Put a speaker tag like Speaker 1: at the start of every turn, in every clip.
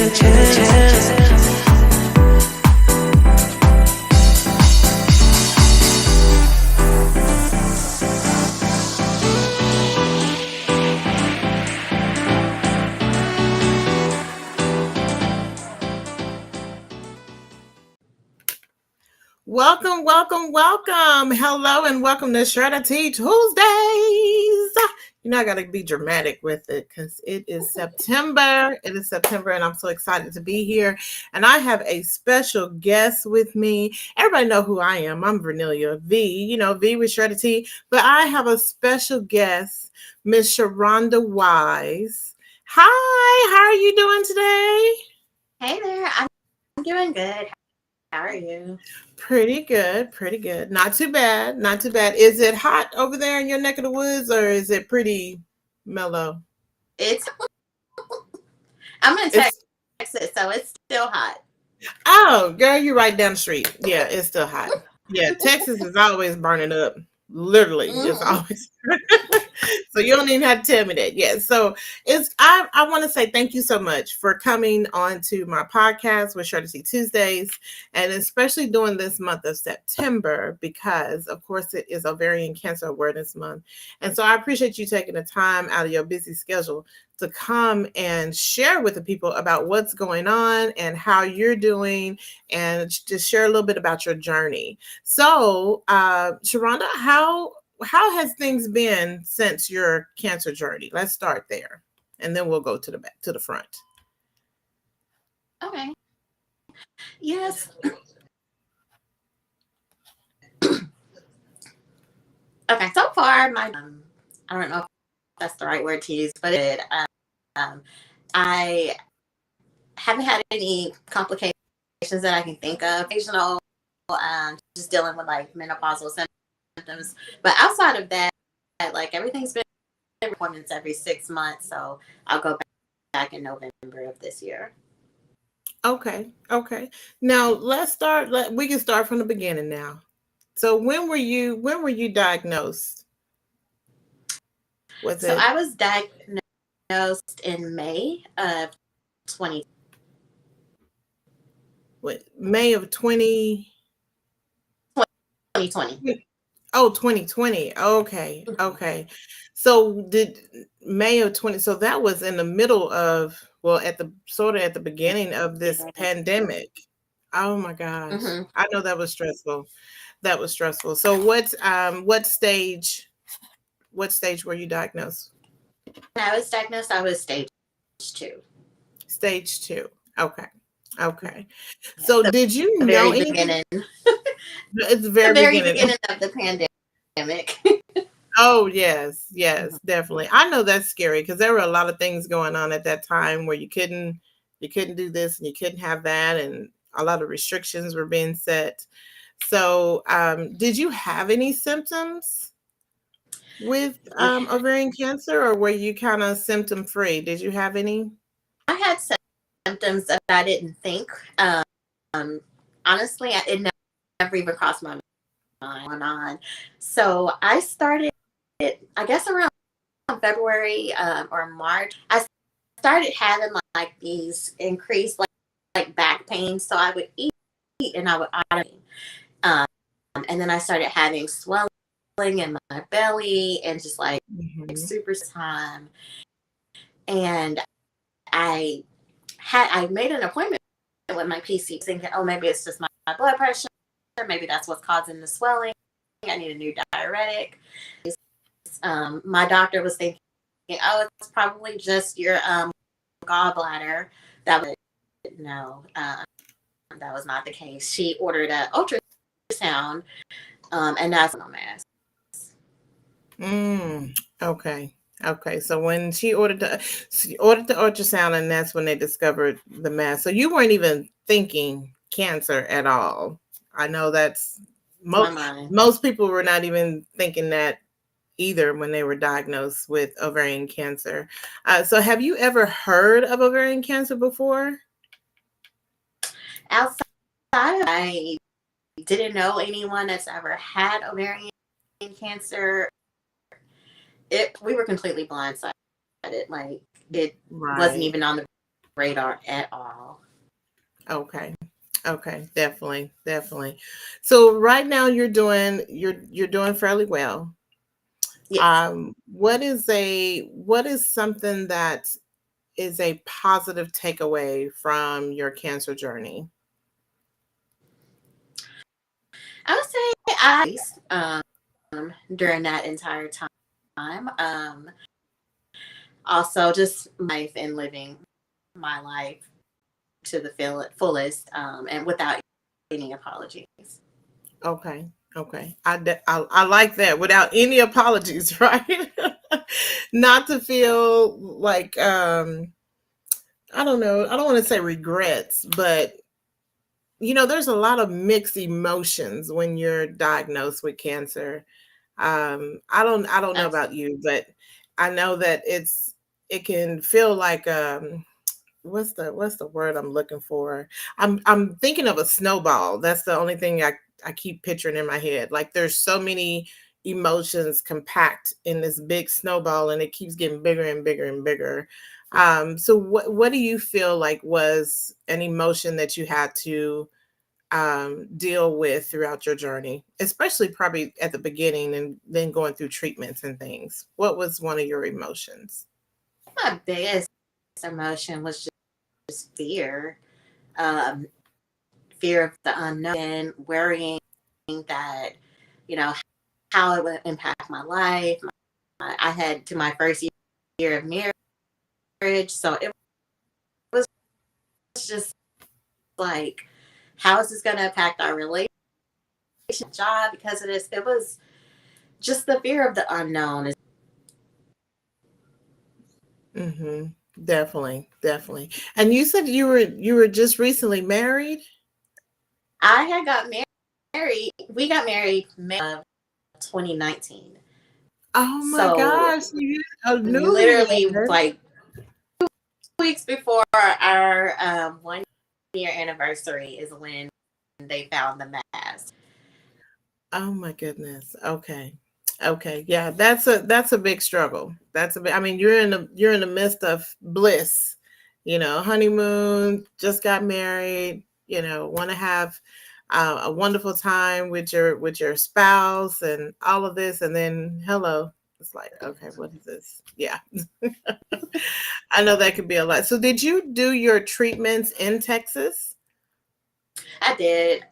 Speaker 1: Welcome, welcome, welcome. Hello and welcome to ShaRhonda Tuesdays. You know, I got to be dramatic with it because it is September. It is September and I'm so excited to be here. And I have a special guest with me. Everybody know who I am. I'm Vernelia V, V with ShaRhonda T. But I have a special guest, Miss ShaRhonda Wise. Hi, how are you doing today?
Speaker 2: Hey there, I'm doing good. How are you?
Speaker 1: Pretty good, pretty good. Not too bad, not too bad. Is it hot over there in your neck of the woods or is it pretty mellow?
Speaker 2: I'm in Texas, so it's still hot.
Speaker 1: Oh, girl, you're right down the street. Yeah, it's still hot. Yeah, Texas is always burning up. Literally, it's always. So you don't even have to tell me that. Yeah. So I want to say thank you so much for coming on to my podcast with ShaRhonda Tuesdays, and especially during this month of September, because of course it is Ovarian Cancer Awareness Month. And so I appreciate you taking the time out of your busy schedule to come and share with the people about what's going on and how you're doing and just share a little bit about your journey. So, ShaRhonda, how has things been since your cancer journey? Let's start there, and then we'll go to the back, to the front.
Speaker 2: Okay. Yes. Okay. So far, I don't know if that's the right word to use, but I haven't had any complications that I can think of. Occasional, just dealing with like menopausal symptoms, but outside of that, like everything's been appointments every 6 months, so I'll go back in November of this year.
Speaker 1: Okay. Now we can start from the beginning now. So when were you diagnosed?
Speaker 2: I was diagnosed in May of 2020.
Speaker 1: May of 2020. Oh, 2020. Okay. So did May of 20. So that was in the middle of, well, at the beginning of this pandemic. Oh my gosh.
Speaker 2: Mm-hmm.
Speaker 1: I know that was stressful. So what stage were you diagnosed?
Speaker 2: When I was diagnosed, I was stage 2.
Speaker 1: Stage 2. Okay. So did you know anything? It's the very beginning
Speaker 2: of the pandemic.
Speaker 1: Oh, yes, definitely. I know that's scary because there were a lot of things going on at that time where you couldn't do this and you couldn't have that, and a lot of restrictions were being set. So, did you have any symptoms with ovarian cancer, or were you kind of symptom free? Did you have any?
Speaker 2: I had symptoms that I didn't think. Honestly, it never even crossed my mind. So I started, I guess around February or March, I started having like these increased like back pain. So I would eat and I would automate. And then I started having swelling in my belly and just like super time. And I made an appointment with my PC thinking, oh, maybe it's just my blood pressure. Maybe that's what's causing the swelling. I need a new diuretic. My doctor was thinking, oh, it's probably just your gallbladder. No, that was not the case. She ordered an ultrasound, and that's no mass.
Speaker 1: Okay. So when she ordered the ultrasound, and that's when they discovered the mass. So you weren't even thinking cancer at all. I know that's most people were not even thinking that either when they were diagnosed with ovarian cancer. So have you ever heard of ovarian cancer before?
Speaker 2: Outside, I didn't know anyone that's ever had ovarian cancer. We were completely blindsided. Like it wasn't even on the radar at all.
Speaker 1: Okay. Okay, definitely. So right now you're doing fairly well.
Speaker 2: Yes.
Speaker 1: What is something that is a positive takeaway from your cancer journey?
Speaker 2: I would say during that entire time. Also, just life and living my life to the fullest, and without any apologies.
Speaker 1: Okay. Okay. I like that without any apologies, right? Not to feel like I don't know, I don't want to say regrets, but there's a lot of mixed emotions when you're diagnosed with cancer. I don't know about
Speaker 2: Absolutely.
Speaker 1: you, but I know that it can feel like what's the word I'm looking for? I'm thinking of a snowball. That's the only thing I keep picturing in my head. Like there's so many emotions compact in this big snowball and it keeps getting bigger and bigger and bigger. So what do you feel like was an emotion that you had to deal with throughout your journey, especially probably at the beginning and then going through treatments and things? What was one of your emotions?
Speaker 2: My biggest emotion was just fear. Um, Fear of the unknown and worrying that, you know, how it would impact my life. I had to my first year of marriage, so it was just like, how is this going to impact our relationship, job because of this? It was just the fear of the unknown.
Speaker 1: Mm-hmm. Definitely. And you said you were just recently married?
Speaker 2: I had got married. We got married May of 2019.
Speaker 1: Oh my
Speaker 2: So
Speaker 1: gosh, you a
Speaker 2: literally
Speaker 1: newlywed.
Speaker 2: like 2 weeks before our 1 year anniversary is when they found the mask.
Speaker 1: Oh my goodness. Okay. Okay. Yeah, that's a big struggle. I mean, you're in the midst of bliss, honeymoon, just got married, want to have a wonderful time with your spouse and all of this, and then hello, it's like, okay, what is this? Yeah. I know that could be a lot. So did you do your treatments in Texas?
Speaker 2: I did.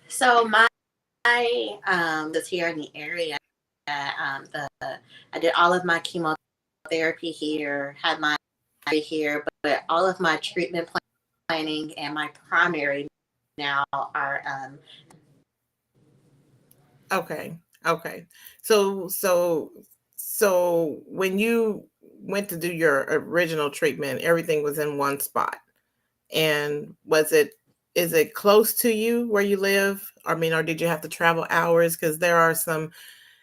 Speaker 2: So my was here in the area. The I did all of my chemotherapy here. Had my here, but all of my treatment planning and my primary now are
Speaker 1: Okay. Okay. So when you went to do your original treatment, everything was in one spot. And is it close to you where you live? I mean, or did you have to travel hours? Because there are some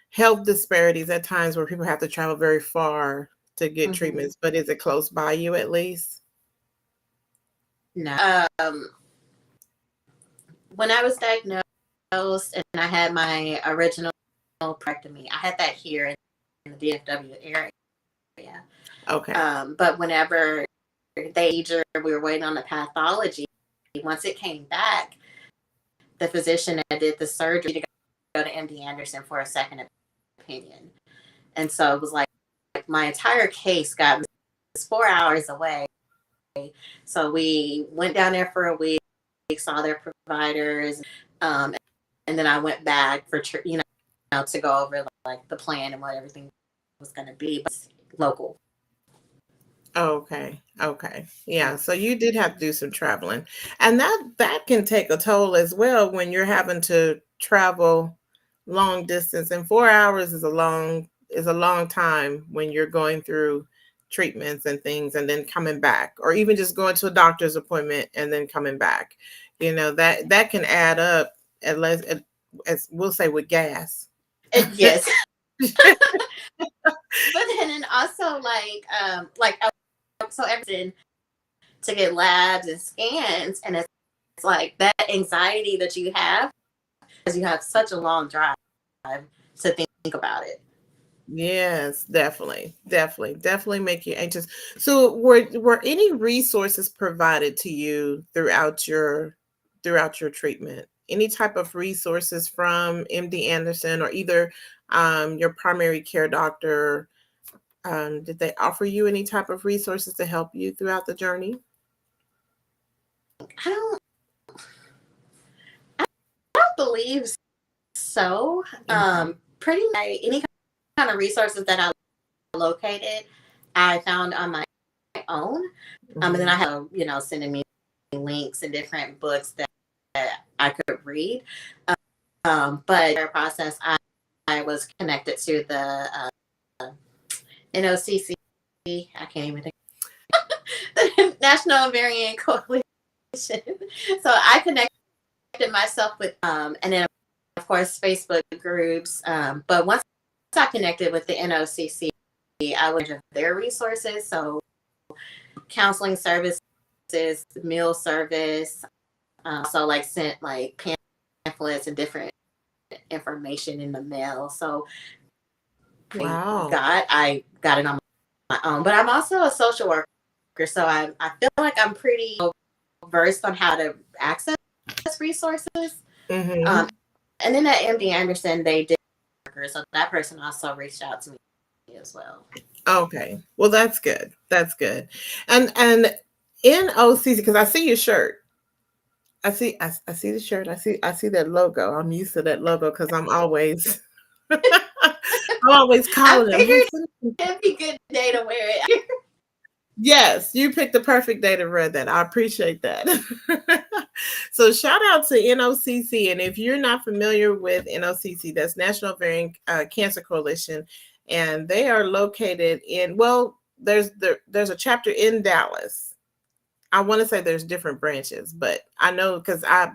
Speaker 1: health disparities at times where people have to travel very far to get
Speaker 2: mhm.
Speaker 1: treatments, but is it close by you at least?
Speaker 2: No. When I was diagnosed and I had my original me, I had that here in the DFW area.
Speaker 1: Okay.
Speaker 2: But whenever we were waiting on the pathology. Once it came back, the physician that did the surgery to go to MD Anderson for a second opinion. And so it was like my entire case got 4 hours away. So we went down there for a week, saw their providers, um, and then I went back for to go over like the plan and what everything was going to be, but local.
Speaker 1: Okay. Okay. Yeah.
Speaker 2: Yeah.
Speaker 1: So you did have to do some traveling. And that can take a toll as well when you're having to travel long distance. And 4 hours is a long time when you're going through treatments and things and then coming back, or even just going to a doctor's appointment and then coming back. That can add up as we'll say with gas.
Speaker 2: Yes. But then and also so everything to get labs and scans, and it's like that anxiety that you have because you have such a long drive to think about it.
Speaker 1: Yes, definitely make you anxious. So were any resources provided to you throughout your treatment? Any type of resources from MD Anderson or either your primary care doctor? Did they offer you any type of resources to help you throughout the journey?
Speaker 2: I don't, I don't believe so.
Speaker 1: Okay.
Speaker 2: Pretty much any kind of resources that I located, I found on my own. And then I
Speaker 1: Mhm.
Speaker 2: have, sending me links and different books that I could read. But their process, I was connected to the NOCC. I can't even think. The National Ovarian Coalition. So I connected myself with, and then of course Facebook groups. But once I connected with the NOCC, I was their resources. So counseling services, meal service. So like sent like pamphlets and different information in the mail. So
Speaker 1: Wow.
Speaker 2: I got it on my own. But I'm also a social worker, so I feel like I'm pretty versed on how to access resources. Um,
Speaker 1: Mhm.
Speaker 2: and then at MD Anderson, they did, so that person also reached out to me as well.
Speaker 1: Okay. Well, that's good. That's good. And NOCC, because I see your shirt. I see the shirt. I see that logo. I'm used to that logo because I'm always I'm always
Speaker 2: I
Speaker 1: calling them. Hey,
Speaker 2: figured
Speaker 1: send me.
Speaker 2: it'd be a good day to wear it.
Speaker 1: Yes, you picked the perfect day to read that. I appreciate that. So shout out to NOCC, and if you're not familiar with NOCC, that's National Ovarian Cancer Coalition, and they are located in there's a chapter in Dallas. I want to say there's different branches, but I know because I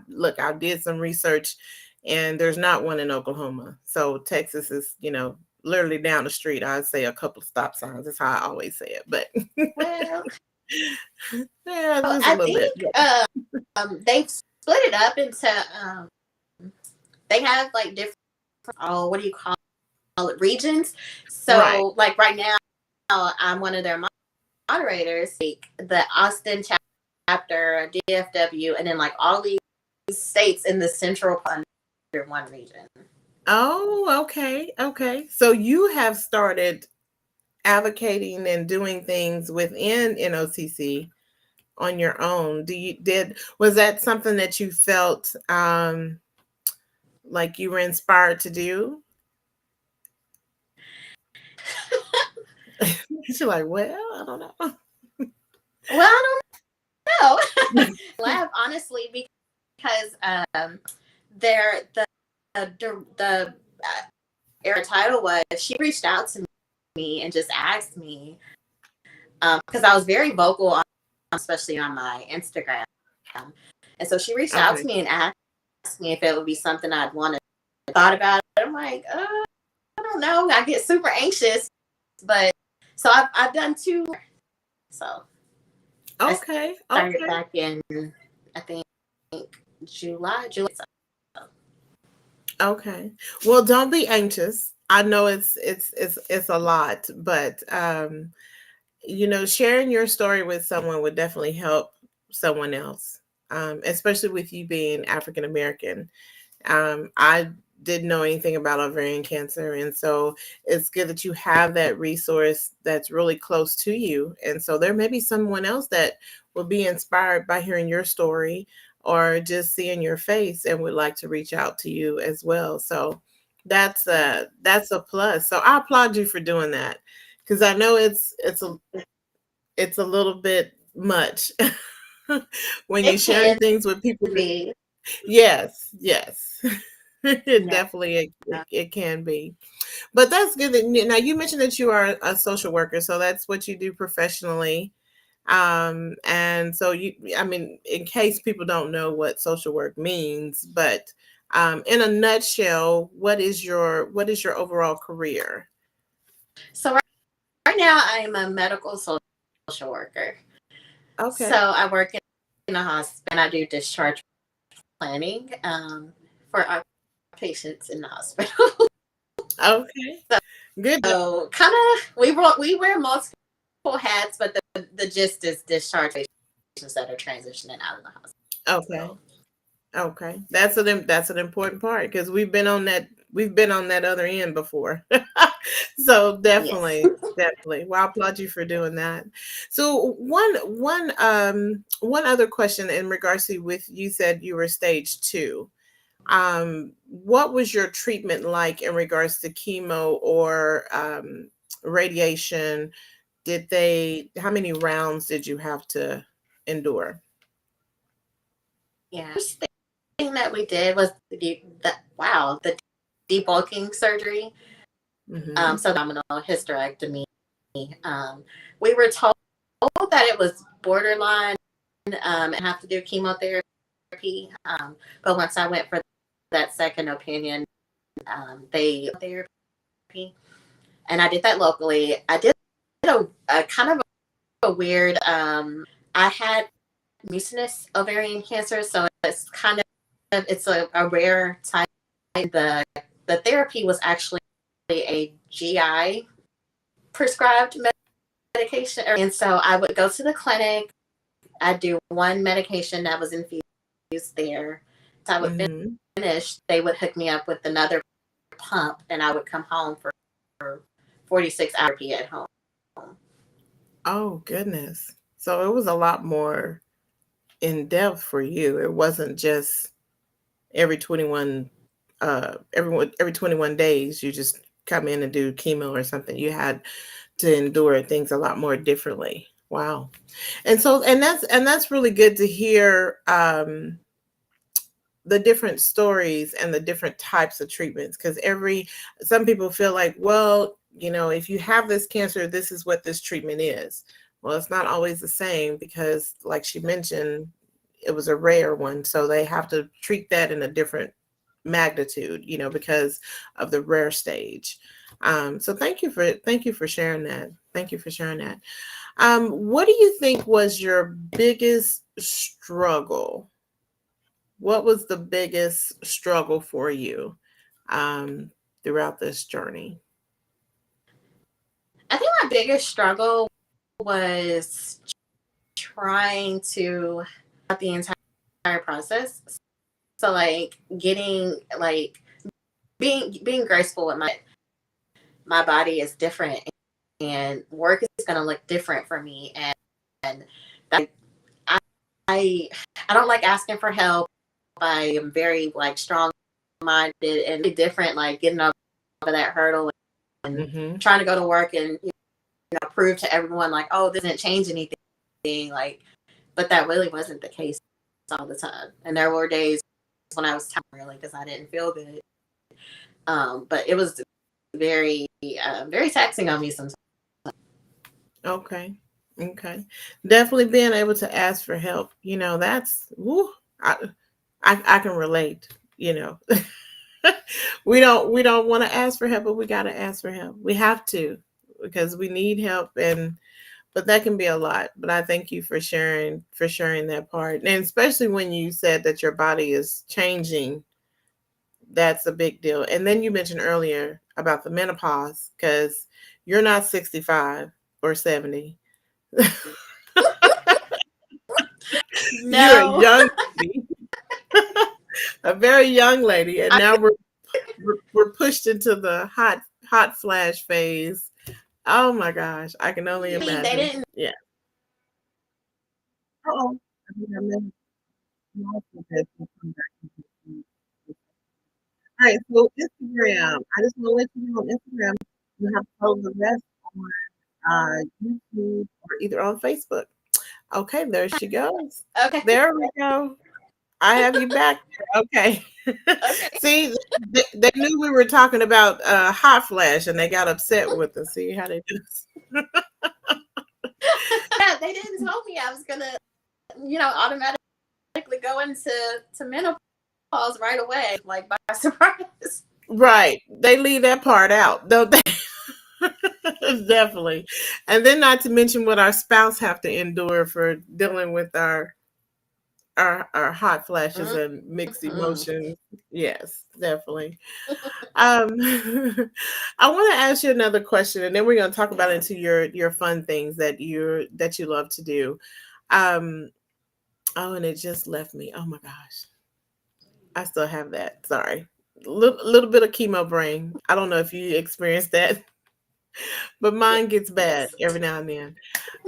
Speaker 1: did some research and there's not one in Oklahoma. So Texas is, literally down the street. I'd say a couple of stop signs. That's how I always say it. But
Speaker 2: Well,
Speaker 1: yeah,
Speaker 2: so
Speaker 1: just a
Speaker 2: I
Speaker 1: little bit.
Speaker 2: think they've split it up into they have like different, what do you call it, regions.
Speaker 1: Right.
Speaker 2: So like right now, I'm one of their moderators. Like the Austin chapter, DFW, and then like all these states in the central under one region.
Speaker 1: Oh, okay. Okay. So you have started advocating and doing things within NOCC on your own. Was that something that you felt like you were inspired to do? You're like, well, I don't know.
Speaker 2: Well, I don't know. Laugh honestly because they're the era title was, she reached out to me and just asked me because I was very vocal on, especially on my Instagram, and so she reached out to
Speaker 1: Okay.
Speaker 2: me and asked me if it would be something I'd want to thought about it. I'm like, I don't know. I get super anxious, but so I've done two. So I
Speaker 1: Okay.
Speaker 2: started
Speaker 1: Okay.
Speaker 2: back in, I think, July. So.
Speaker 1: Okay. Well, don't be anxious. I know it's a lot, but sharing your story with someone would definitely help someone else. Especially with you being African American. I didn't know anything about ovarian cancer. And so it's good that you have that resource that's really close to you. And so there may be someone else that will be inspired by hearing your story or just seeing your face and would like to reach out to you as well. So that's a plus. So I applaud you for doing that because I know it's a little bit much when you're
Speaker 2: It
Speaker 1: sharing
Speaker 2: can
Speaker 1: things with people.
Speaker 2: be.
Speaker 1: Yes, yes. It
Speaker 2: Yeah.
Speaker 1: definitely it can be. But that's good that now you mentioned that you are a social worker, so that's what you do professionally. And so I mean, in case people don't know what social work means, but in a nutshell, what is your overall career?
Speaker 2: So right now, I am a medical social worker. So
Speaker 1: Okay.
Speaker 2: I work in a hospital and I do discharge planning for our patients in the hospital.
Speaker 1: Okay. Good.
Speaker 2: So kind of we wear multiple hats, but the gist is discharge patients that are transitioning out of the
Speaker 1: Okay.
Speaker 2: hospital.
Speaker 1: Okay. That's an important part because we've been on that other end before. So
Speaker 2: Yes.
Speaker 1: definitely. Well, I applaud you for doing that. So one other question in regards to with you said you were stage 2. What was your treatment like in regards to chemo or radiation? How many rounds did you have to endure?
Speaker 2: Yeah. First thing that we did was the debulking surgery.
Speaker 1: Hmm.
Speaker 2: So the abdominal hysterectomy. We were told that it was borderline and have to do chemotherapy. But once I went for that second opinion, they therapy, and I did that locally. I did a kind of a weird. I had mucinous ovarian cancer, so it's a rare type. The therapy was actually a GI prescribed medication, and so I would go to the clinic. I'd do one medication that was infused there. So I would
Speaker 1: Hmm.
Speaker 2: finish. They would hook me up with another pump, and I would come home for 46 hours at home.
Speaker 1: Oh goodness. So it was a lot more in depth for you. It wasn't just every 21 every 21 days you just come in and do chemo or something. You had to endure things a lot more differently. Wow. And that's really good to hear the different stories and the different types of treatments because some people feel like, well, if you have this cancer, this is what this treatment is. Well, it's not always the same because like she mentioned, it was a rare one, so they have to treat that in a different magnitude, because of the rare stage. So thank you for sharing that. Thank you for sharing that. What do you think was your biggest struggle? What was the biggest struggle for you um, throughout this journey?
Speaker 2: I think my biggest struggle was trying to the entire process. So like getting like being graceful with my body is different, and work is going to look different for me, and that I I don't like asking for help. I am very like strong minded and different, like getting over that hurdle and
Speaker 1: Hmm.
Speaker 2: trying to go to work and prove to everyone like, oh, this doesn't change anything, like, but that really wasn't the case all the time. And there were days when I was tired really because I didn't feel good. But it was very very taxing on me sometimes.
Speaker 1: Okay. Okay. Definitely being able to ask for help. That's woo, I, I can relate. You know, we don't want to ask for help, but we got to ask for help. We have to because we need help, and but that can be a lot. But I thank you for sharing that part, and especially when you said that your body is changing. That's a big deal. And then you mentioned earlier about the menopause because you're not 65 or 70. You're a
Speaker 2: No.
Speaker 1: young lady, a very young lady, and
Speaker 2: I
Speaker 1: now we're pushed into the hot flash phase. Oh my gosh, I can only
Speaker 2: mean, they
Speaker 1: imagine.
Speaker 2: didn't.
Speaker 1: Yeah. Oh. I think I may have lost this. We'll come back. All right, so Instagram. I just want to let you know on Instagram, you have to follow the rest on YouTube or either on Facebook. Okay, there she goes.
Speaker 2: Okay.
Speaker 1: There we go. I have you back. Okay.
Speaker 2: Okay.
Speaker 1: See, they knew we were talking about hot flash and they got upset with us. See how they do this?
Speaker 2: Yeah, they didn't tell me I was gonna, automatically go into menopause right away, like by surprise.
Speaker 1: Right. They leave that part out, don't they? Definitely. And then not to mention what our spouse have to endure for dealing with our are hot flashes and mixed
Speaker 2: Mm-hmm.
Speaker 1: emotions. Yes, definitely. Um, I want to ask you another question, and then we're going to talk about into your fun things that you love to do. Um, oh, and it just left me. Oh my gosh, I still have that. Sorry, little bit of chemo brain. I don't know if you experienced that, but mine gets bad
Speaker 2: Yes.
Speaker 1: every now and then.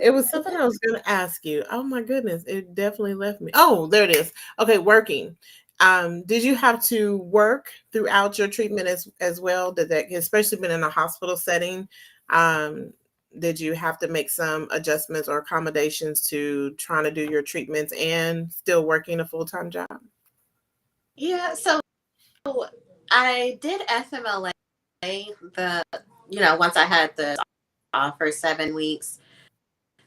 Speaker 1: It was something I was going to ask you. Oh my goodness, it definitely left me. Oh, there it is. Okay, working. Did you have to work throughout your treatment as well? Did that, especially been in a hospital setting? Um, did you have to make some adjustments or accommodations to trying to do your treatments and still working a full-time job?
Speaker 2: Yeah. So I did FMLA. The once I had the off for 7 weeks.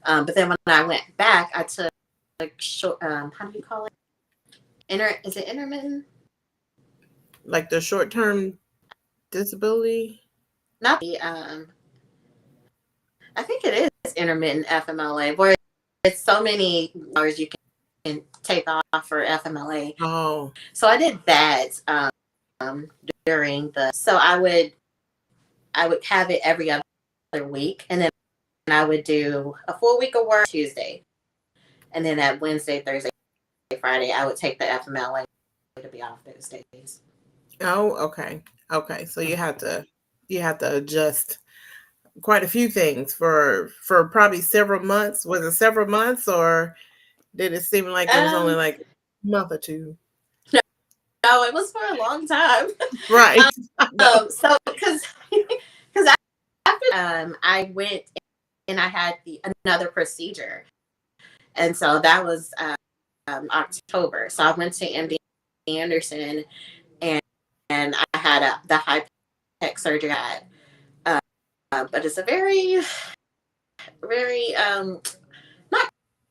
Speaker 2: But then when I went back, I took short. How do you call it? Is it intermittent?
Speaker 1: Like the short-term disability?
Speaker 2: Not the. I think it is intermittent FMLA, where it's so many hours you can take off for FMLA.
Speaker 1: Oh,
Speaker 2: So I did that during the. So I would have it every other week, and then I would do a full week of work Tuesday, and then that Wednesday, Thursday, Friday, I would take the FMLA to be off those days.
Speaker 1: oh, okay, okay. So you had to adjust quite a few things for probably several months. Was it several months, or did it seem like it was only
Speaker 2: Um,
Speaker 1: like a month or two?
Speaker 2: no, it was for a long time.
Speaker 1: Right. I know.
Speaker 2: So because after I went and I had another procedure, and so that was October. So I went to MD Anderson, and I had the high tech surgery. But it's a very very not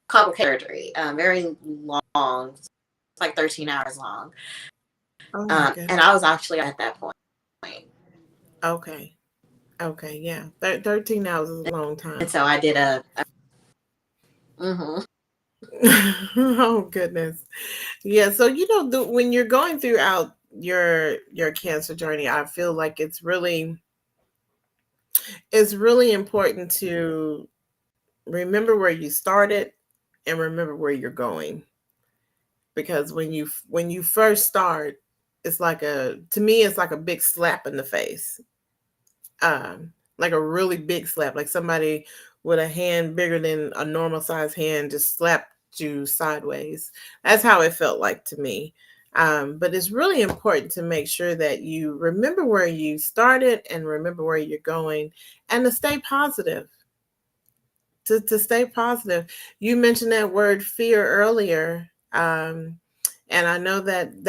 Speaker 2: complicated surgery. Very long. It's like 13 hours long.
Speaker 1: Oh my
Speaker 2: And
Speaker 1: goodness.
Speaker 2: I was actually at that point.
Speaker 1: Okay. Okay. Yeah. 13 hours is a long
Speaker 2: And
Speaker 1: time.
Speaker 2: so I did a mm-hmm.
Speaker 1: Oh goodness. Yeah. So when you're going throughout your cancer journey, I feel like it's really important to remember where you started and remember where you're going, because when you first start, it's like a to me it's like a big slap in the face, like a really big slap, like somebody with a hand bigger than a normal size hand just slapped you sideways. That's how it felt like to me. But it's really important to make sure that you remember where you started and remember where you're going, and to stay positive. To stay positive. You mentioned that word fear earlier. And I know that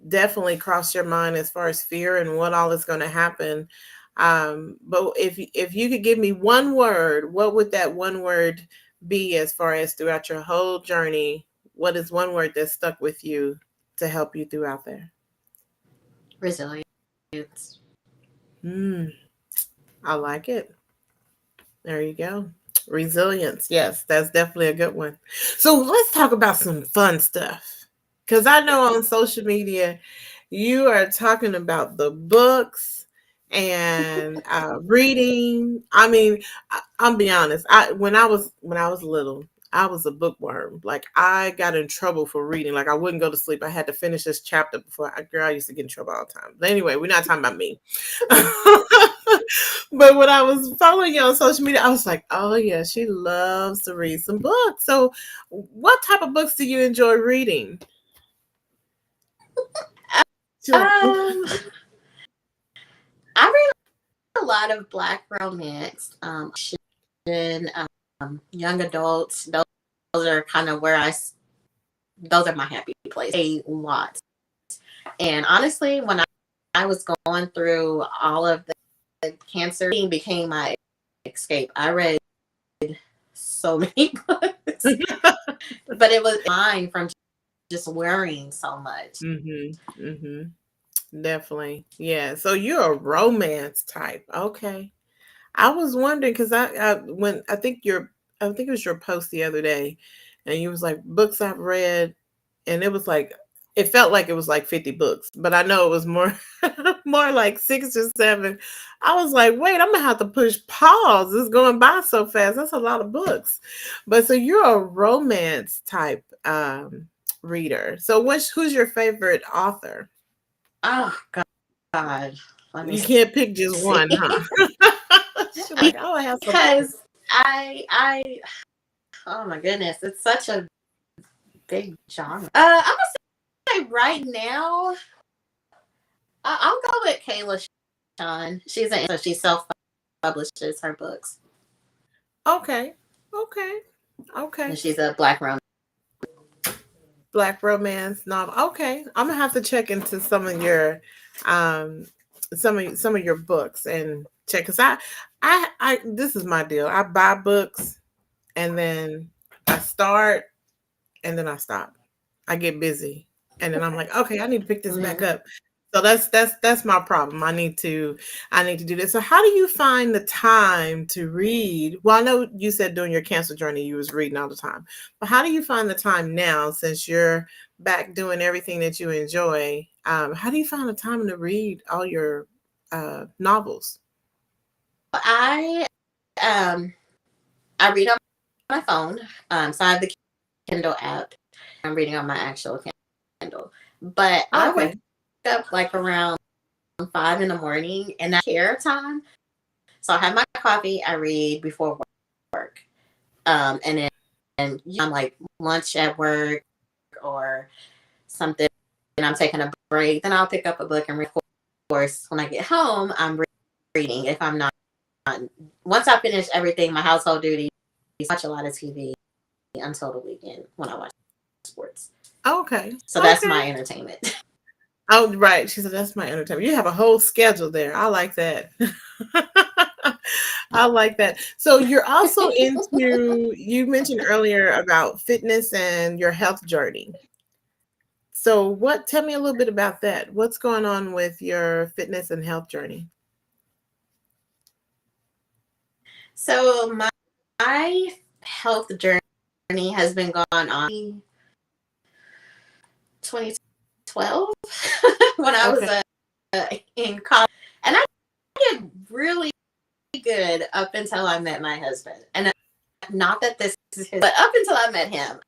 Speaker 1: definitely crossed your mind as far as fear and what all is going to happen. But if you could give me one word, what would that one word be as far as throughout your whole journey? What is one word that stuck with you to help you throughout there?
Speaker 2: Resilience.
Speaker 1: Hmm, I like it. There you go. Resilience. Yes, that's definitely a good one. So let's talk about some fun stuff. Because I know on social media, you are talking about the books and reading. I mean, I'll be honest. When I was little, I was a bookworm. Like I got in trouble for reading. Like I wouldn't go to sleep. I had to finish this chapter before. Girl, I used to get in trouble all the time. But anyway, we're not talking about me. But when I was following you on social media, I was like, oh yeah, she loves to read some books. So, what type of books do you enjoy reading? She like,
Speaker 2: Um, I read a lot of Black romance, fiction, young adults. Those are kind of those are my happy place. A lot. And honestly, when I was going through all of the cancer, it became my escape. I read so many books, but it was mine from just worrying so much.
Speaker 1: mm-hmm, mm-hmm, definitely, yeah. So you're a romance type, okay? I was wondering because I think it was your post the other day, and you was like books I've read. and it felt like it was like 50 books, but I know it was more more like 6 or 7. I was like, wait, I'm gonna have to push pause. It's going by so fast. That's a lot of books. But so you're a romance type reader. So who's your favorite author?
Speaker 2: Oh God, let me
Speaker 1: You can't pick just
Speaker 2: see.
Speaker 1: one, huh? She's like, oh, I have some.
Speaker 2: Because I oh my goodness, it's such a big genre. I'm gonna say right now, I'll go with Kayla Sean. She self publishes her books,
Speaker 1: Okay. Okay. Okay.
Speaker 2: and she's a
Speaker 1: Black romance novel. Okay. I'm gonna have to check into um some of your books and check, because I this is my deal. I buy books and then I start and then I stop. I get busy and then I'm like, okay, I need to pick this back up. So that's my problem. I need to do this. So how do you find the time to read? Well, I know you said during your cancer journey you was reading all the time, but how do you find the time now, since you're back doing everything that you enjoy? How do you find the time to read all your novels?
Speaker 2: I um I read on my phone. So I have the Kindle app. I'm reading on my actual Kindle, but I
Speaker 1: Okay.
Speaker 2: wake up like around 5 in the morning, and that's care time. So I have my coffee. I read before work, and then I'm like lunch at work or something, and I'm taking a break. Then I'll pick up a book and read. Of course, when I get home, I'm reading. If I'm not, once I finish everything, my household duties, watch a lot of TV until the weekend when I watch sports.
Speaker 1: Okay.
Speaker 2: So that's
Speaker 1: Okay.
Speaker 2: my entertainment.
Speaker 1: Oh, right. She said that's my entertainment. You have a whole schedule there. I like that. I like that. So you're also into, you mentioned earlier about fitness and your health journey. So tell me a little bit about that. What's going on with your fitness and health journey?
Speaker 2: So my health journey has been going on 2012 when I was
Speaker 1: Okay.
Speaker 2: in college, and I did really good up until I met my husband. And not that this is his, but up until I met him,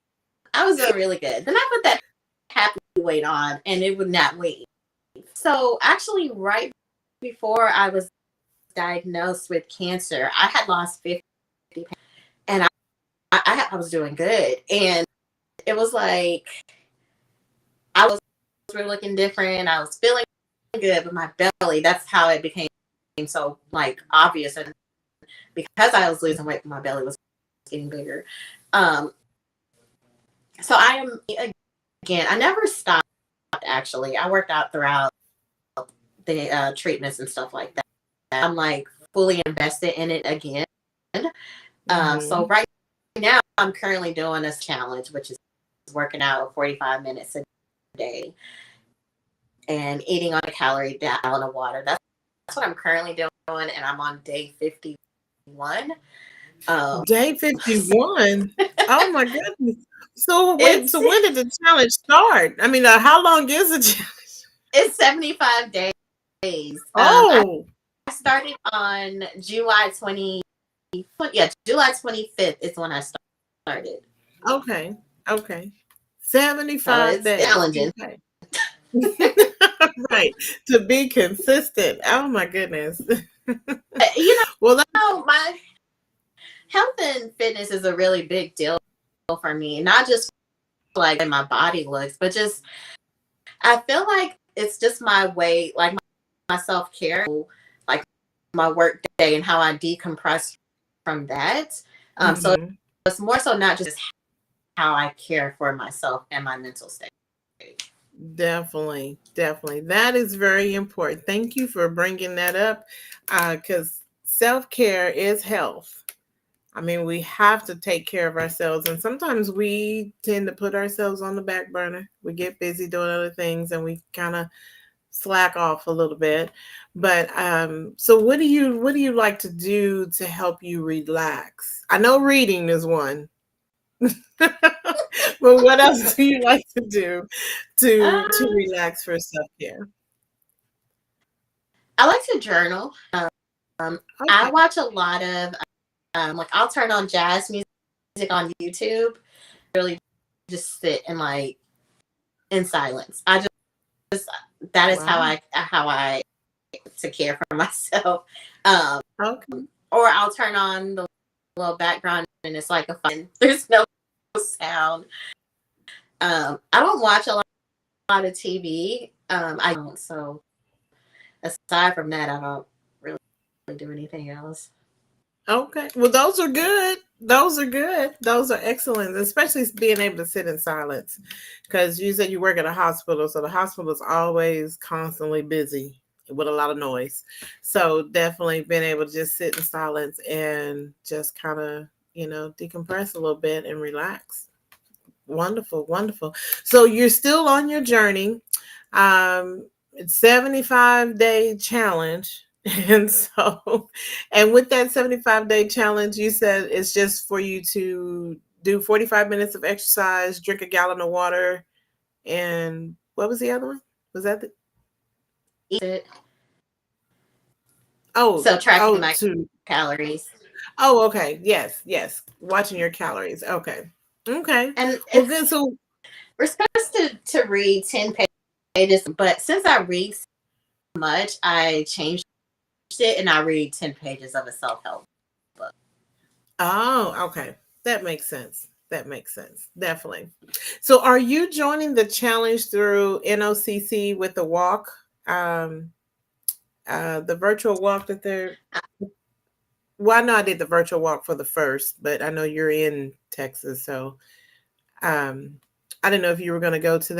Speaker 2: I was doing really good. Then I put that happy weight on, and it would not wait. So actually, right before I was diagnosed with cancer, I had lost 50 pounds, and I was doing good, and it was like I was really looking different. I was feeling good, but my belly, that's how it became so like obvious. And because I was losing weight, my belly was getting bigger. So I am, again, I never stopped actually. I worked out throughout the treatments and stuff like that. I'm like fully invested in it again. So right now I'm currently doing this challenge, which is working out 45 minutes a day and eating on a calorie gallon of water. That's what I'm currently doing, and I'm on day 51.
Speaker 1: Day 51. Oh my goodness. So wait,
Speaker 2: It's
Speaker 1: so when did the challenge start? I mean, how long is the challenge?
Speaker 2: it's 75 days.
Speaker 1: Oh,
Speaker 2: I started on July 20. Yeah, July 25th is when I started.
Speaker 1: okay. Okay.
Speaker 2: So
Speaker 1: 75
Speaker 2: it's
Speaker 1: days.
Speaker 2: challenging.
Speaker 1: Okay. Right. To be consistent. Oh my goodness.
Speaker 2: You
Speaker 1: Well, that,
Speaker 2: know, my health and fitness is a really big deal for me. Not just like my body looks, but just I feel like it's just my way, like my self care, like my work day and how I decompress from that. So
Speaker 1: mhm.
Speaker 2: it's more so not just how I care for myself and my mental state.
Speaker 1: Definitely, definitely. That is very important. Thank you for bringing that up, because self-care is health. I mean, we have to take care of ourselves, and sometimes we tend to put ourselves on the back burner. We get busy doing other things, and we kind of slack off a little bit. But so what do you like to do to help you relax? I know reading is one. But what else do you like to do to
Speaker 2: Um,
Speaker 1: relax for self-care?
Speaker 2: I like to journal. I
Speaker 1: Okay.
Speaker 2: watch a lot of like I'll turn on jazz music on YouTube. Really, just sit and like in silence. Just that is
Speaker 1: Wow.
Speaker 2: how I to care for myself. Um,
Speaker 1: Okay.
Speaker 2: or I'll turn on the little background and it's like a fun. There's no sound. I don't watch a lot of TV. I don't. So aside from that, I don't really do anything else.
Speaker 1: Okay. Well, those are good. Those are good. Those are excellent, especially being able to sit in silence. Because you said you work at a hospital, so the hospital is always constantly busy with a lot of noise. So definitely being able to just sit in silence and just kind of, decompress a little bit and relax. Wonderful, wonderful. So you're still on your journey. It's 75-day challenge. And and with that 75-day challenge, you said it's just for you to do 45 minutes of exercise, drink a gallon of water, and what was the other one? Was that the
Speaker 2: Eat it.
Speaker 1: oh
Speaker 2: So tracking
Speaker 1: oh
Speaker 2: my
Speaker 1: to
Speaker 2: calories.
Speaker 1: oh okay. Yes, yes. Watching your calories. Okay. Okay.
Speaker 2: And
Speaker 1: Well good.
Speaker 2: it's
Speaker 1: So
Speaker 2: we're supposed to read 10 pages, but since I read so much, I changed it and I read 10 pages of a self-help book.
Speaker 1: okay. That makes sense. That makes sense. Definitely. So are you joining the challenge through NOCC with the walk? Um the virtual walk that they're well, I know I did the virtual walk for the first, but I know you're in Texas, so um I didn't know if you were gonna go to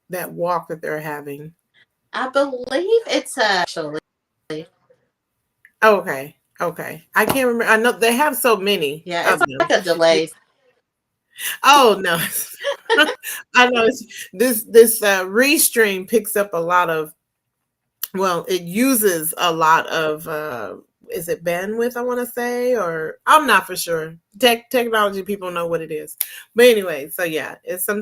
Speaker 1: that walk that they're having.
Speaker 2: I believe it's actually.
Speaker 1: Oh, okay. Okay. I can't remember. I know they have so many
Speaker 2: Yeah, it's
Speaker 1: of them.
Speaker 2: like a delay.
Speaker 1: Oh no. I know this restream picks up a lot of well, it uses a lot of is it bandwidth I want to say or I'm not for sure. Technology people know what it is. But anyway, so yeah, it's a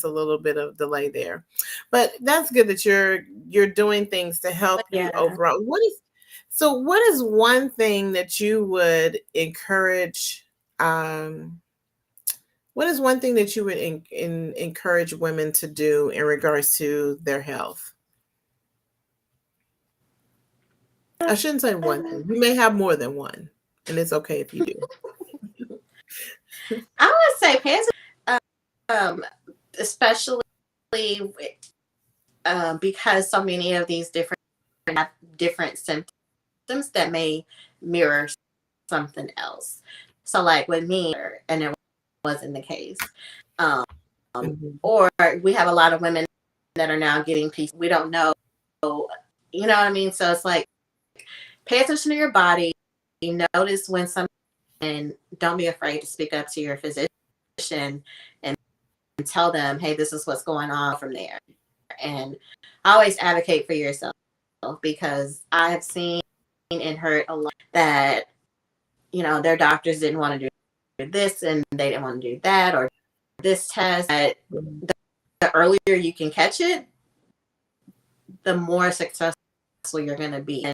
Speaker 1: little bit of delay there. But that's good that you're doing things to help
Speaker 2: But
Speaker 1: you
Speaker 2: yeah.
Speaker 1: overall. What is one thing that you would encourage what is one thing that you would encourage women to do in regards to their health? I shouldn't say one thing. You may have more than one, and it's okay if you do.
Speaker 2: I would say pay attention, um, especially because so many of these different have different symptoms that may mirror something else. So, like with me, and it wasn't the case. Um,
Speaker 1: Mhm.
Speaker 2: or we have a lot of women that are now getting peace. We don't know, you know what I mean? So it's like pay attention to your body. You notice when something, and don't be afraid to speak up to your physician and tell them, hey, this is what's going on from there. And always advocate for yourself because I have seen and heard a lot that, their doctors didn't want to do this and they didn't want to do that or this test. That the earlier you can catch it, the more successful you're going to be.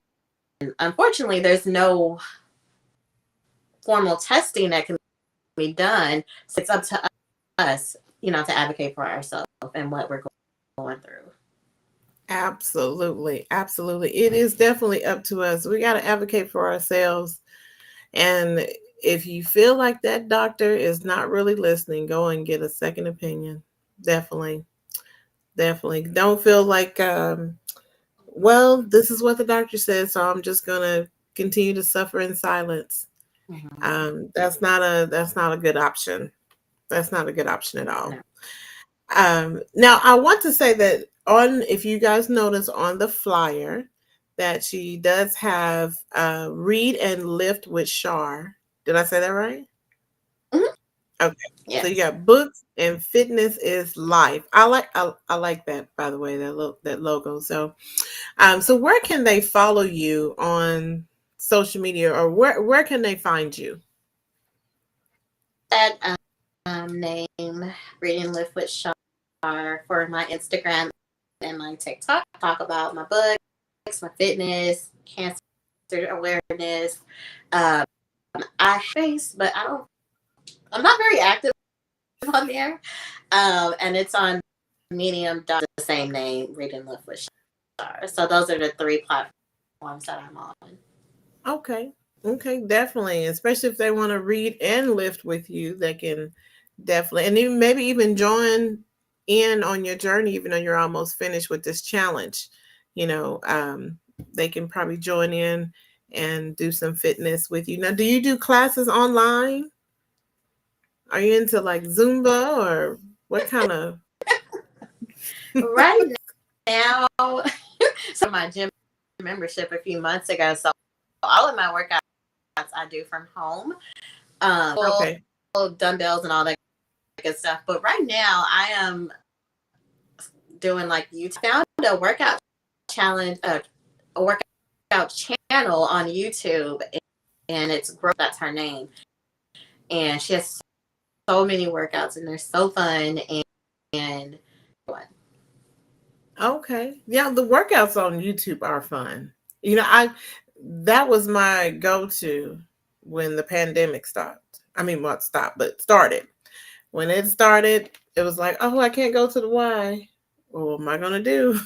Speaker 2: And unfortunately, there's no formal testing that can be done. So it's up to us, to advocate for ourselves and what we're going through.
Speaker 1: Absolutely, absolutely. It is definitely up to us. We got to advocate for ourselves. And if you feel like that doctor is not really listening, go and get a second opinion. Definitely, definitely. Don't feel like, well, this is what the doctor said, so I'm just gonna continue to suffer in silence.
Speaker 2: Mm-hmm.
Speaker 1: That's not a good option. That's not a good option at all.
Speaker 2: No.
Speaker 1: Now I want to say that on if you guys notice on the flyer that she does have read and lift with Shar. Did I say that right?
Speaker 2: Mm-hmm.
Speaker 1: Okay. So you
Speaker 2: Yes.
Speaker 1: got books and fitness is life. I like that by the way that logo. So where can they follow you on social media or where can they find you?
Speaker 2: That name Reading Lift with Shar for my Instagram and my TikTok. Talk about my books, my fitness, cancer awareness. Um, I face, but I'm not very active on there. And it's on Medium, the same name, Reading Lift with Shar. So those are the 3 platforms that I'm on.
Speaker 1: Okay. Okay, definitely. Especially if they want to read and lift with you, they can definitely, and even maybe even join in on your journey, even though you're almost finished with this challenge. You know, they can probably join in and do some fitness with you. Now, do you do classes online? Are you into like Zumba or what kind of?
Speaker 2: Right now, so my gym membership a few months ago. So all of my workouts I do from home.
Speaker 1: Okay.
Speaker 2: Dumbbells and all that good stuff. But right now I am doing like found a workout challenge, a workout channel on YouTube, and it's Growth. That's her name, and she has so many workouts, and they're so fun and fun.
Speaker 1: Okay. Yeah, the workouts on YouTube are fun. You know, that was my go-to when the pandemic stopped. I mean, what stopped, but started. When it started, it was like, oh, I can't go to the Y. Well, what am I gonna do?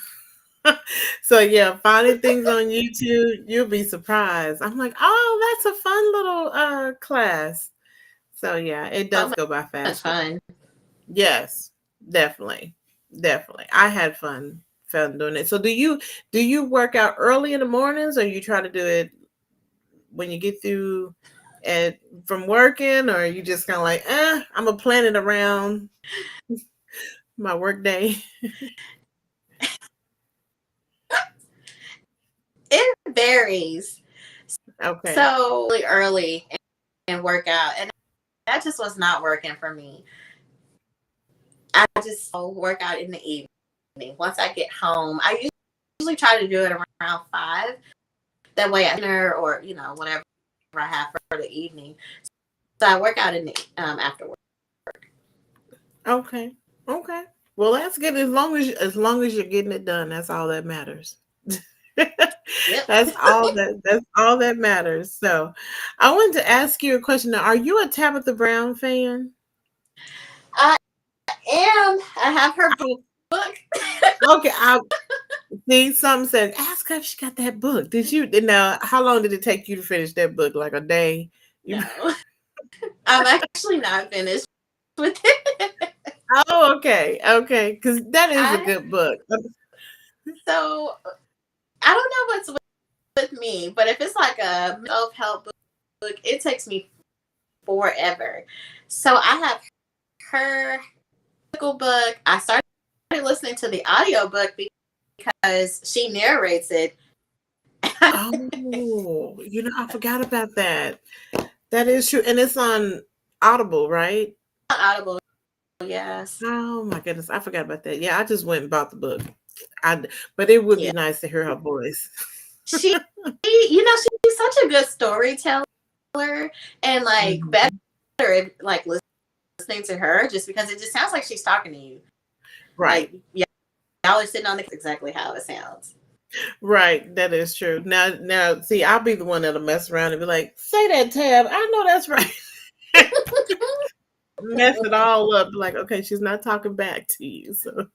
Speaker 1: So yeah, finding things on YouTube, you'll be surprised. I'm like, oh, that's a fun little class. So yeah, it
Speaker 2: So
Speaker 1: does go by
Speaker 2: much
Speaker 1: fast.
Speaker 2: fun.
Speaker 1: Yes, definitely. Definitely. I had fun doing it. So do you work out early in the mornings, or you try to do it when you get through at from working, or you just kind of like, I'm gonna plan it around my work day?
Speaker 2: It varies.
Speaker 1: Okay.
Speaker 2: So really early and work out, and that just was not working for me. I just work out in the evening. Once I get home, I usually try to do it around 5. That way, at dinner or whatever I have for the evening. So I work out in the after work.
Speaker 1: Okay. Okay. Well, that's good. As long as you're getting it done, that's all that matters.
Speaker 2: Yep.
Speaker 1: That's all that matters. So, I wanted to ask you a question. Now, are you a Tabitha Brown fan?
Speaker 2: I am. I have her
Speaker 1: Oh,
Speaker 2: book.
Speaker 1: okay. I see. Some said ask her if she got that book. Did you? Now, how long did it take you to finish that book? Like a day? You?
Speaker 2: No, I'm actually not finished with it.
Speaker 1: Oh, okay. Okay. Because that is a
Speaker 2: I
Speaker 1: good book.
Speaker 2: so I don't know what's with me, but if it's like a self-help book, it takes me forever. So I have her book. I started listening to the audiobook because she narrates it.
Speaker 1: Oh, I forgot about that. That is true. And it's on Audible, right?
Speaker 2: Audible, yes.
Speaker 1: Oh my goodness, I forgot about that. Yeah, I just went and bought the book. But it would be
Speaker 2: Yeah.
Speaker 1: nice to hear her voice.
Speaker 2: She's such a good storyteller, and like
Speaker 1: Mhm.
Speaker 2: better if, like listening to her, just because it just sounds like she's talking to you.
Speaker 1: Right.
Speaker 2: Like, yeah, y'all are sitting on exactly how it sounds.
Speaker 1: Right. That is true. Now, see, I'll be the one that'll mess around and be like, say that, Tab. I know that's right. Mess it all up. Like, okay, she's not talking back to you. So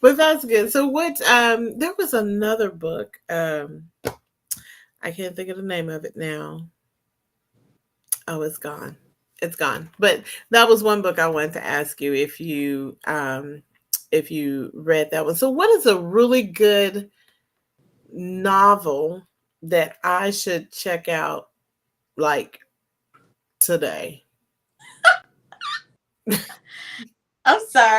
Speaker 1: but that's good. So what there was another book. I can't think of the name of it now. Oh, it's gone. It's gone. But that was one book I wanted to ask you if you read that one. So what is a really good novel that I should check out like today?
Speaker 2: I'm sorry.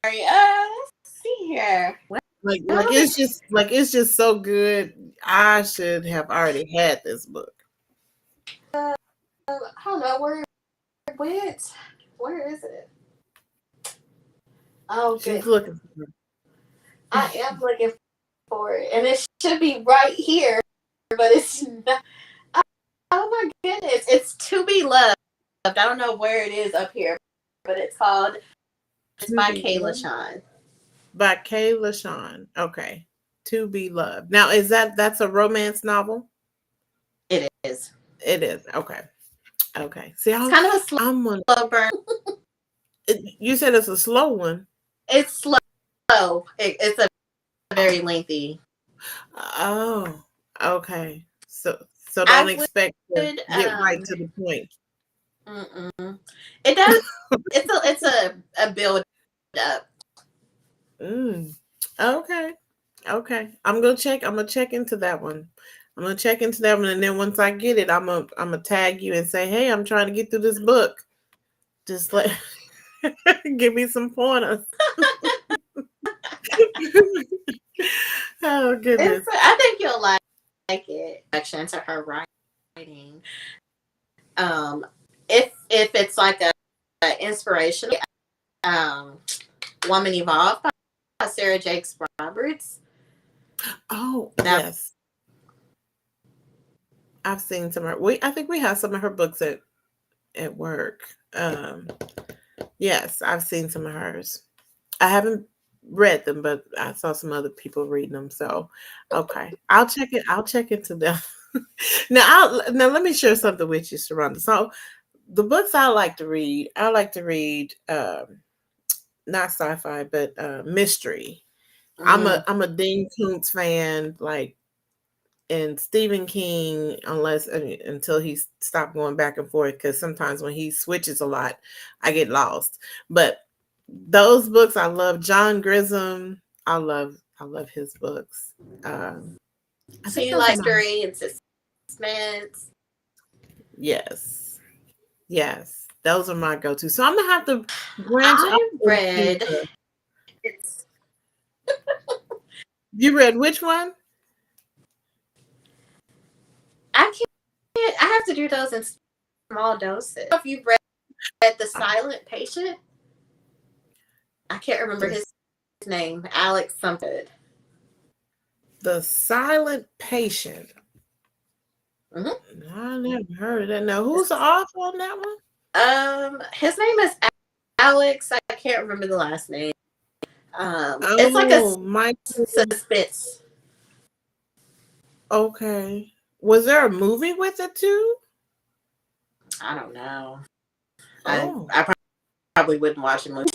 Speaker 2: Let's see here.
Speaker 1: Like it's just so good. I should have already had this book.
Speaker 2: I don't know where it went. Where is it? Oh,
Speaker 1: She's
Speaker 2: good.
Speaker 1: looking for it.
Speaker 2: I am looking for it, and it should be right here, but it's not. Oh my goodness! It's To Be Loved I don't know where it is up here, but it's called. It's
Speaker 1: To
Speaker 2: by
Speaker 1: Be
Speaker 2: Kayla
Speaker 1: Loved.
Speaker 2: Sean.
Speaker 1: By Kayla Sean. Okay. To Be Loved. Now, that's a romance novel?
Speaker 2: It is.
Speaker 1: It is. Okay. Okay. See,
Speaker 2: It's kind of a
Speaker 1: I'm
Speaker 2: slow burn.
Speaker 1: you said it's a slow one.
Speaker 2: It's slow. It's a very lengthy.
Speaker 1: Oh, okay. So don't
Speaker 2: I
Speaker 1: expect to
Speaker 2: would.
Speaker 1: get right to the point.
Speaker 2: It does. It's a build up.
Speaker 1: Mm. Okay. Okay. I'm gonna check into that one. I'm gonna check into that one, and then once I get it, I'm gonna tag you and say, hey, I'm trying to get through this book. Just let give me some pointers. Oh goodness.
Speaker 2: I think you'll like it. Connection to her writing. If it's like a inspirational, um, Woman Evolved by Sarah Jakes Roberts.
Speaker 1: Oh
Speaker 2: That
Speaker 1: yes. I've seen some of her. I think we have some of her books at work. Yes, I've seen some of hers. I haven't read them, but I saw some other people reading them. So, okay, I'll check it. I'll check into them. Now let me share something with you, ShaRhonda. So, the books I like to read not sci-fi, but mystery. I'm a Dean Koontz fan, like, and Stephen King, until he stopped going back and forth, because sometimes when he switches a lot, I get lost. But those books I love. John Grisham, I love his books. I
Speaker 2: so
Speaker 1: think
Speaker 2: you
Speaker 1: those are
Speaker 2: like
Speaker 1: my
Speaker 2: story and suspense.
Speaker 1: yes, yes, those are my go-to. So I'm gonna have to branch off
Speaker 2: I
Speaker 1: into
Speaker 2: read. It's.
Speaker 1: you read which one?
Speaker 2: I can't. I have to do those in small doses. If you've read The Silent Patient, I can't remember
Speaker 1: The,
Speaker 2: his name. Alex something.
Speaker 1: the Silent Patient.
Speaker 2: Mm-hmm.
Speaker 1: I never heard of that. Now, who's the author on that one?
Speaker 2: His name is Alex. I can't remember the last name. It's like a
Speaker 1: Oh, Michael.
Speaker 2: suspense.
Speaker 1: Okay. Was there a movie with it too?
Speaker 2: I don't know.
Speaker 1: Oh,
Speaker 2: I probably wouldn't watch a movie.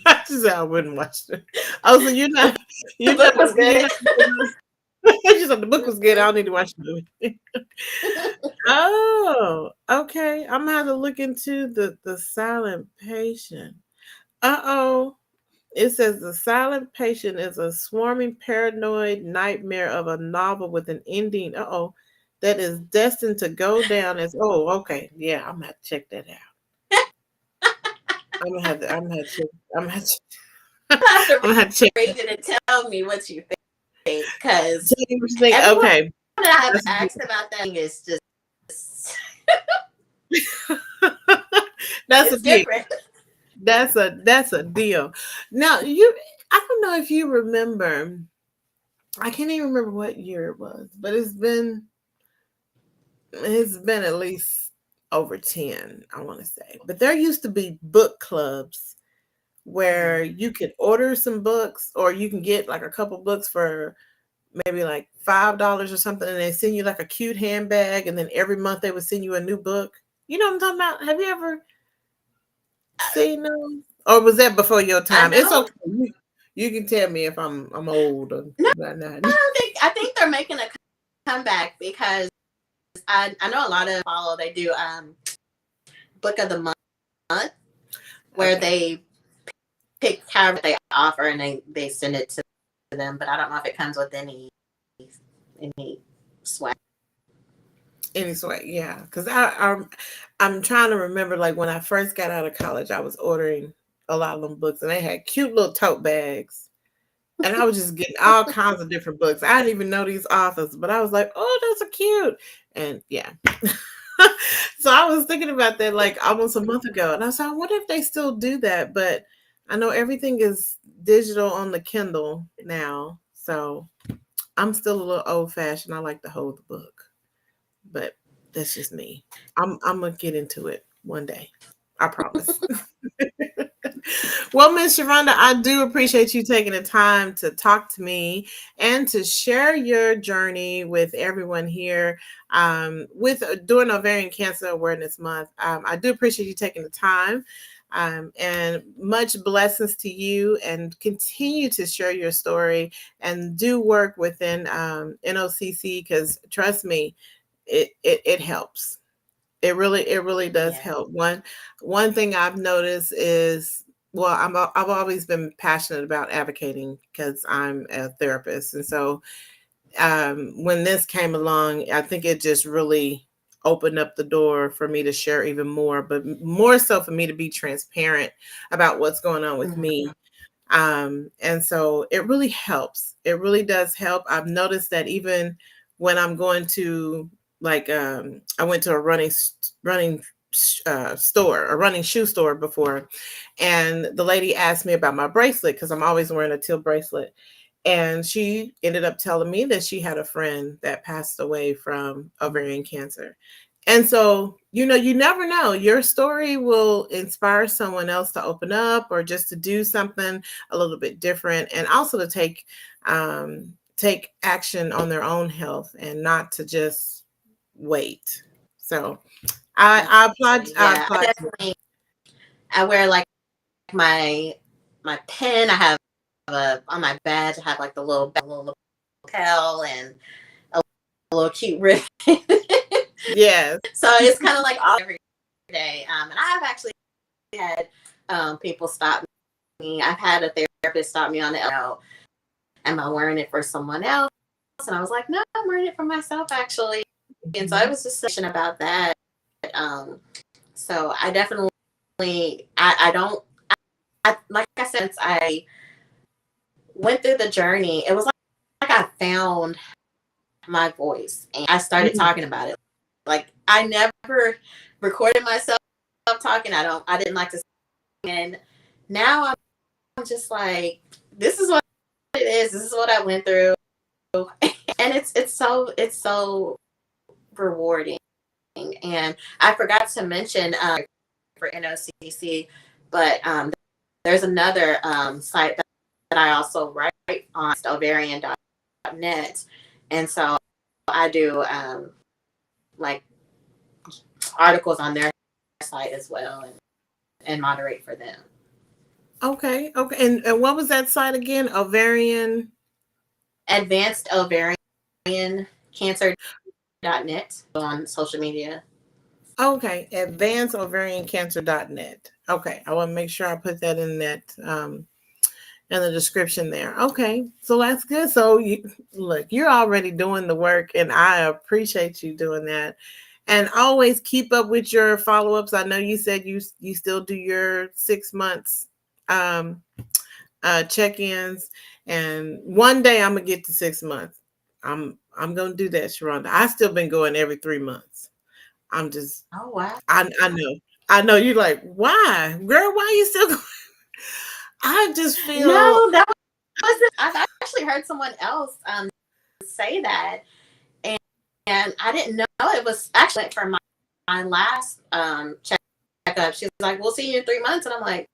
Speaker 1: I just said I wouldn't watch it. Oh, so
Speaker 2: The book was
Speaker 1: you're
Speaker 2: good.
Speaker 1: not. You said the book was good. I don't need to watch the movie. Oh, okay. I'm gonna have to look into the Silent Patient. Uh-oh. It says the Silent Patient is a swarming paranoid nightmare of a novel with an ending. Uh-oh. That is destined to go down as okay. Yeah, I'm gonna have to check that out. I'm gonna have to check. I'm gonna have to,
Speaker 2: You have to
Speaker 1: I'm gonna have to check.
Speaker 2: read it and tell me what you think, because
Speaker 1: Tell me what you think.
Speaker 2: everyone
Speaker 1: Okay.
Speaker 2: that I've
Speaker 1: That's
Speaker 2: asked about that is just
Speaker 1: that's a
Speaker 2: it's
Speaker 1: deal.
Speaker 2: different.
Speaker 1: That's a deal. Now I don't know if you remember. I can't even remember what year it was, but it's been at least over 10, I want to say. But there used to be book clubs where you could order some books, or you can get like a couple books for maybe like $5 or something, and they send you like a cute handbag, and then every month they would send you a new book. You know what I'm talking about? Have you ever seen those? Or was that before your
Speaker 2: I
Speaker 1: time? It's
Speaker 2: know.
Speaker 1: okay. You can tell me if I'm old or
Speaker 2: No,
Speaker 1: not.
Speaker 2: I think they're making a comeback because I know a lot of follow. They do book of the month where
Speaker 1: Okay.
Speaker 2: they pick however they offer and they send it to them. But I don't know if it comes with any swag.
Speaker 1: Anyway, yeah, because I'm trying to remember, like, when I first got out of college, I was ordering a lot of them books, and they had cute little tote bags, and I was just getting all kinds of different books. I didn't even know these authors, but I was like, oh, those are cute, and yeah. So I was thinking about that like almost a month ago, and I was like, what if they still do that? But I know everything is digital on the Kindle now, so I'm still a little old fashioned. I like to hold the book. But That's just me. I'm gonna get into it one day. I promise. Well, Miss ShaRhonda, I do appreciate you taking the time to talk to me and to share your journey with everyone here with during Ovarian Cancer Awareness Month. I do appreciate you taking the time. And much blessings to you, and continue to share your story and do work within NOCC, because trust me, it helps. It really does
Speaker 2: Yeah.
Speaker 1: help. One thing I've noticed is, well, I've always been passionate about advocating because I'm a therapist, and so when this came along, I think it just really opened up the door for me to share even more, but more so for me to be transparent about what's going on with
Speaker 2: Mhm.
Speaker 1: me. And so it really helps. It really does help. I've noticed that even when I'm going to, like, I went to a running store, a running shoe store before, and the lady asked me about my bracelet because I'm always wearing a teal bracelet. And she ended up telling me that she had a friend that passed away from ovarian cancer. And so, you never know. Your story will inspire someone else to open up, or just to do something a little bit different, and also to take action on their own health and not to just wait. So I applaud.
Speaker 2: Absolutely.
Speaker 1: I
Speaker 2: Yeah. I
Speaker 1: applaud you.
Speaker 2: definitely I wear like my pin. I have on my badge. I have like the little lapel and a little cute ribbon.
Speaker 1: Yes.
Speaker 2: So it's kind of like all every day. And I have actually had people stop me. I've had a therapist stop me on the am I wearing it for someone else? And I was like, no, I'm wearing it for myself actually. And so I was just thinking about that. Um, so I definitely, I don't, like I said, since I went through the journey, it was like I found my voice and I started
Speaker 1: Mhm.
Speaker 2: talking about it. Like I never recorded myself talking. I didn't like to sing. And now I'm just like, this is what it is. This is what I went through. And it's so rewarding. And I forgot to mention for NOCC, but there's another site that I also write on, ovarian.net, and so I do like articles on their site as well, and moderate for them.
Speaker 1: Okay. Okay. And what was that site again? Ovarian.
Speaker 2: Advanced Ovarian Cancer.net on social media.
Speaker 1: Okay, advancedovariancancer.net. Okay, I want to make sure I put that in the description there. Okay, so that's good. So look, you're already doing the work, and I appreciate you doing that. And always keep up with your follow-ups. I know you said you still do your 6 months um, check-ins, and one day I'm gonna get to 6 months. I'm gonna do that, ShaRhonda. I still been going every 3 months. I'm just
Speaker 2: Oh wow!
Speaker 1: I know. I know you're like, why? Girl, why are you still going? I just feel
Speaker 2: No, that wasn't. I've actually heard someone else say that, and I didn't know it was actually for my last checkup. She was like, "We'll see you in 3 months," and I'm like,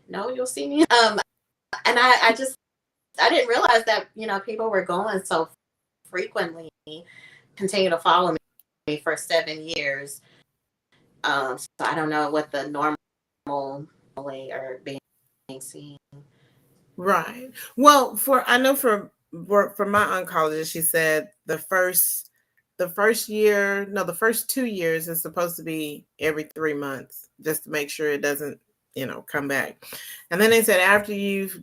Speaker 2: "No, you'll see me." And I didn't realize that people were going so frequently. Continue to follow me for 7 years. So I don't know what the normal way or being seen.
Speaker 1: right. Well, I know for my oncologist, she said the first year, no, the first 2 years is supposed to be every 3 months, just to make sure it doesn't, come back. And then they said after you've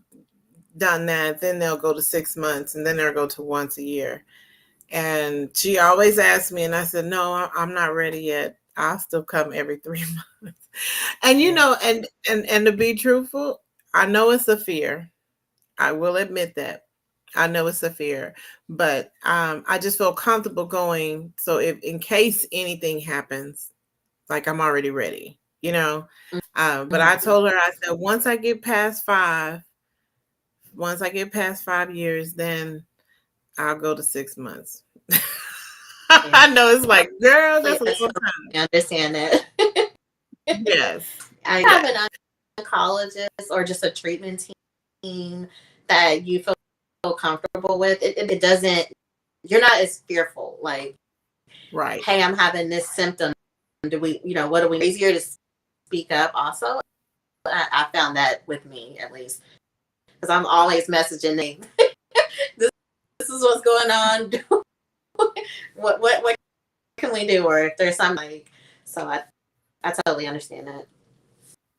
Speaker 1: done that, then they'll go to 6 months, and then they'll go to once a year. And she always asked me, and I said, no, I'm not ready yet. I'll still come every 3 months. And
Speaker 2: Yeah.
Speaker 1: and to be truthful, I know it's a fear. I will admit that. I know it's a fear, but I just feel comfortable going. So if in case anything happens, like I'm already ready, you know. But I
Speaker 2: Mm-hmm.
Speaker 1: told her, I said, once I get past 5 years, then I'll go to 6 months. I know it's like, girl, that's a
Speaker 2: Yes,
Speaker 1: long time.
Speaker 2: I understand that.
Speaker 1: Yes.
Speaker 2: I have an oncologist or just a treatment team that you feel comfortable with. It doesn't. You're not as fearful. Like,
Speaker 1: Right.
Speaker 2: hey, I'm having this symptom. Do we, what do we? Easier to speak up. Also, I found that with me at least because I'm always messaging them. This is what's going on. What can we do? Or if there's something like, so I totally understand that.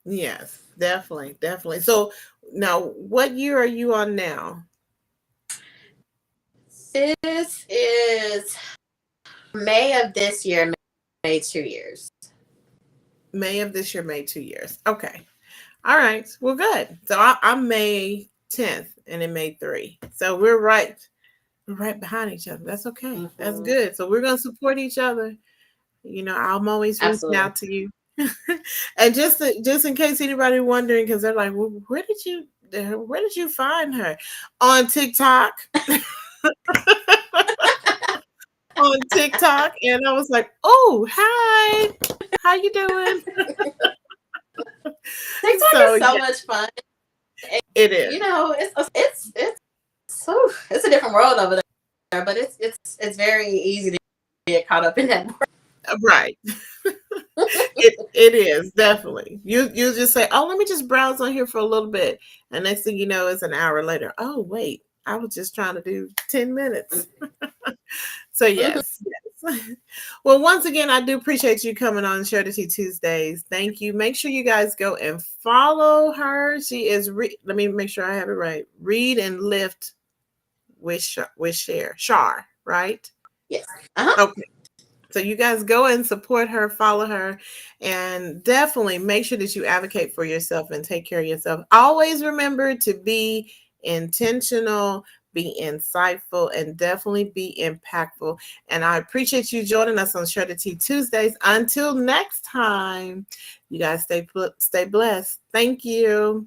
Speaker 1: Yes, definitely, definitely. So now, what year are you on now?
Speaker 2: This is May of this year, made 2 years.
Speaker 1: May of this year made 2 years. Okay. All right. Well, good. So I'm May 10th and it made 3. So we're right behind each other. That's okay. Mm-hmm. That's good. So we're gonna support each other. I'm always reaching out to you. And just in case anybody wondering, because they're like, well, where did you find her? On TikTok. On TikTok, and I was like, "Oh, hi, how you doing?"
Speaker 2: TikTok is so much fun.
Speaker 1: It is.
Speaker 2: It's a different world over there, but it's very easy to get caught up in that world.
Speaker 1: Right. it is definitely. You just say, "Oh, let me just browse on here for a little bit," and next thing you know, it's an hour later. Oh, wait, I was just trying to do 10 minutes. So yes. Well, once again, I do appreciate you coming on ShaRhonda Tuesdays. Thank you. Make sure you guys go and follow her. She is let me make sure I have it right. Read and lift with Shar, right?
Speaker 2: Yes. Uh-huh.
Speaker 1: Okay. So you guys go and support her, follow her, and definitely make sure that you advocate for yourself and take care of yourself. Always remember to be intentional, be insightful, and definitely be impactful. And I appreciate you joining us on ShaRhonda Tuesdays. Until next time, you guys stay blessed. Thank you.